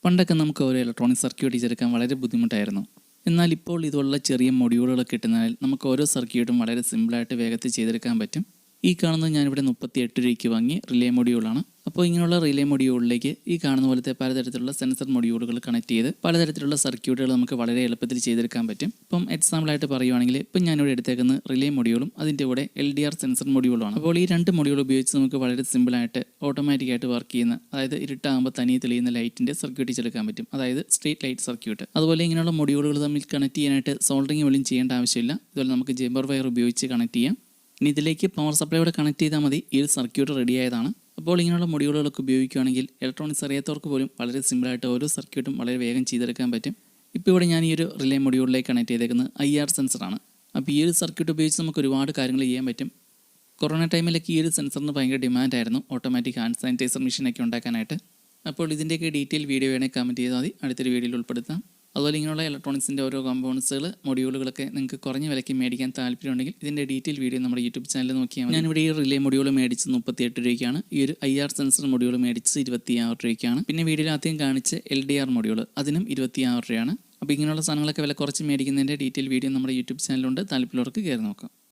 പണ്ടൊക്കെ നമുക്ക് ഒരു ഇലക്ട്രോണിക് സർക്യൂട്ട് ചെയ്തെടുക്കാൻ വളരെ ബുദ്ധിമുട്ടായിരുന്നു. എന്നാൽ ഇപ്പോൾ ഇതുപോലുള്ള ചെറിയ മൊഡ്യൂളുകളൊക്കെ കിട്ടുന്നതിനാൽ നമുക്ക് ഓരോ സർക്യൂട്ടും വളരെ സിമ്പിളായിട്ട് വേഗത്തിൽ ചെയ്തെടുക്കാൻ പറ്റും. ഈ കാണുന്നത് ഞാനിവിടെ 38 രൂപയ്ക്ക് വാങ്ങിയ റിലേ മൊഡ്യൂളാണ്. അപ്പോൾ ഇങ്ങനെയുള്ള റിലേ മൊഡ്യൂളിലേക്ക് ഈ കാണുന്ന പോലത്തെ പലതരത്തിലുള്ള സെൻസർ മൊഡ്യൂളുകൾ കണക്ട് ചെയ്ത് പലതരത്തിലുള്ള സർക്യൂട്ടുകൾ നമുക്ക് വളരെ എളുപ്പത്തിൽ ചെയ്തെടുക്കാൻ പറ്റും. ഇപ്പം എക്സാമ്പിളായിട്ട് പറയുവാണെങ്കിൽ ഇപ്പം ഞാനിവിടെ എടുത്തേക്കുന്ന റിലേ മൊഡ്യൂളും അതിൻ്റെ കൂടെ LDR സെൻസർ മൊഡ്യൂളാണ്. അപ്പോൾ ഈ രണ്ട് മൊഡ്യൂൾ ഉപയോഗിച്ച് നമുക്ക് വളരെ സിമ്പിളായിട്ട് ഓട്ടോമാറ്റിക്കായിട്ട് വർക്ക് ചെയ്യുന്ന, അതായത് ഇരുട്ടാകുമ്പോൾ തനിയെ തെളിയുന്ന ലൈറ്റിൻ്റെ സർക്യൂട്ട് ചെയ്തെടുക്കാൻ പറ്റും, അതായത് സ്ട്രീറ്റ് ലൈറ്റ് സർക്യൂട്ട്. അതുപോലെ ഇങ്ങനെയുള്ള മൊഡ്യൂളുകൾ തമ്മിൽ കണക്ട് ചെയ്യാനായിട്ട് സോൾഡറിങ് പോലും ചെയ്യേണ്ട ആവശ്യമില്ല. ഇതുപോലെ നമുക്ക് ജമ്പർ വയർ ഉപയോഗിച്ച് കണക്ട് ചെയ്യാം. ഇനി ഇതിലേക്ക് പവർ സപ്ലൈയോടെ കണക്ട് ചെയ്താൽ മതി. ഈ ഒരു സർക്യൂട്ട് റെഡി ആയതാണ്. അപ്പോൾ ഇങ്ങനെയുള്ള മൊഡ്യൂളുകളൊക്കെ ഉപയോഗിക്കുകയാണെങ്കിൽ ഇലക്ട്രോണിക്സ് അറിയാത്തവർക്ക് പോലും വളരെ സിമ്പിളായിട്ട് ഓരോ സർക്യൂട്ടും വളരെ വേഗം ചെയ്തെടുക്കാൻ പറ്റും. ഇപ്പോൾ ഇവിടെ ഞാൻ ഈ ഒരു റിലേ മൊഡ്യൂളിലേക്ക് കണക്ട് ചെയ്തേക്കുന്നത് IR സെൻസറാണ്. അപ്പോൾ ഈ ഒരു സർക്യൂട്ട് ഉപയോഗിച്ച് നമുക്ക് ഒരുപാട് കാര്യങ്ങൾ ചെയ്യാൻ പറ്റും. കൊറോണ ടൈമിലൊക്കെ ഈ ഒരു സെൻസറിന് ഭയങ്കര ഡിമാൻഡായിരുന്നു, ഓട്ടോമാറ്റിക് ഹാൻഡ് സാനിറ്റൈസർ മെഷീനൊക്കെ ഉണ്ടാക്കാനായിട്ട്. അപ്പോൾ ഇതിൻ്റെയൊക്കെ ഡീറ്റെയിൽ വീഡിയോ വേണമെങ്കിൽ കമൻറ്റ് ചെയ്താൽ മതി, അടുത്തൊരു വീഡിയോയിൽ ഉൾപ്പെടുത്താം. അതുപോലെ ഇങ്ങനെയുള്ള ഇലക്ട്രോണിക്സിൻ്റെ ഓരോ കമ്പോണൻസുകൾ, മൊഡ്യൂളുകളൊക്കെ നിങ്ങൾക്ക് കുറഞ്ഞ വിലയ്ക്ക് മേടിക്കാൻ താല്പര്യമുണ്ടെങ്കിൽ ഇതിൻ്റെ ഡീറ്റെയിൽ വീഡിയോ നമ്മുടെ യൂട്യൂബ് ചാനലിൽ നോക്കിയാൽ മതി. ഞാനിവിടെ ഈ റിലേ മൊഡ്യൂൾ മേടിച്ച് 38 രൂപയ്ക്കാണ്. ഈ ഒരു IR സെൻസർ മൊഡ്യൂൾ മേടിച്ച് 26 രൂപയ്ക്കാണ്. പിന്നെ വീഡിയോയിൽ ആദ്യം കാണിച്ച് LDR മൊഡ്യൂൾ അതിനും 26 രൂപയാണ്. അപ്പോൾ ഇങ്ങനെയുള്ള സാധനങ്ങളൊക്കെ വില കുറച്ച് മേടിക്കുന്നതിൻ്റെ ഡീറ്റെയിൽ വീഡിയോ നമ്മുടെ യൂട്യൂബ് ചാനലുണ്ട്, താല്പര്യമുള്ളവർക്ക് കയറി നോക്കാം.